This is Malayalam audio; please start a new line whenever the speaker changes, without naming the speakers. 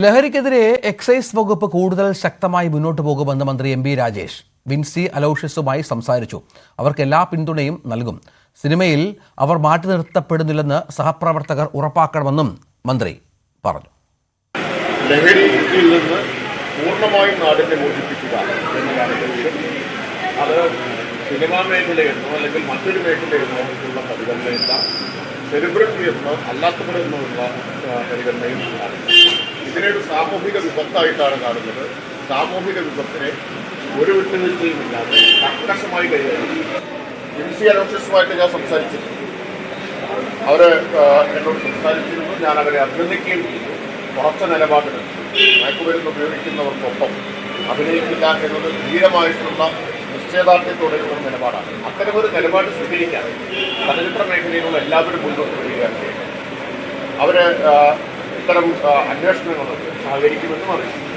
ലഹരിക്കെതിരെ എക്സൈസ് വകുപ്പ് കൂടുതൽ ശക്തമായി മുന്നോട്ട് പോകുമെന്ന് മന്ത്രി എം ബി രാജേഷ് വിൻസി അലോഷ്യസുമായി സംസാരിച്ചു. അവർക്ക് എല്ലാ പിന്തുണയും നൽകും. സിനിമയിൽ അവർ മാറ്റി നിർത്തപ്പെടുന്നില്ലെന്ന് സഹപ്രവർത്തകർ ഉറപ്പാക്കണമെന്നും മന്ത്രി പറഞ്ഞു.
ലഹരിയിൽ നിന്ന് പൂർണ്ണമായും നാടിനെ മോചിപ്പിക്കുക എന്നതാണ് ലക്ഷ്യം. അത് സിനിമാ മേഖലയെന്നോ അല്ലെങ്കിൽ മറ്റൊരു മേഖലയെന്നോ ഉള്ള പരിഗണനയില്ല. സെലിബ്രിറ്റി എന്നോ അല്ലാത്തവരെന്നുള്ള പരിഗണനയും ഇതിനൊരു സാമൂഹിക വിപത്തായിട്ടാണ് കാണുന്നത്. സാമൂഹിക വിപത്തിനെ ഒരു വിട്ടുവീഴ്ചയുമില്ലാതെ കർക്കശമായി കൈകാര്യം. വിൻസി അലോഷ്യസുമായിട്ട് ഞാൻ സംസാരിച്ചിരുന്നു. അവർ എന്നോട് സംസാരിച്ചിരുന്നു. ഞാൻ അവരെ അഭിനന്ദിക്കുകയും ചെയ്തു. ഉറച്ച നിലപാടിന് മയക്കുമരുന്ന് ഉപയോഗിക്കുന്നവർക്കൊപ്പം അഭിനയിക്കില്ല എന്നത് ധീരമായിട്ടുള്ള നിശ്ചയദാർഢ്യത്തോടെയുള്ള നിലപാടാണ്. അത്തരമൊരു നിലപാട് സ്വീകരിക്കാൻ ചലച്ചിത്ര മേഖലയിലുള്ള എല്ലാവരും മുന്നോട്ട് വരികയാണ്. അവർ ഇത്തരം അന്വേഷണങ്ങളോട് സഹകരിക്കുമെന്നും അറിയിച്ചു.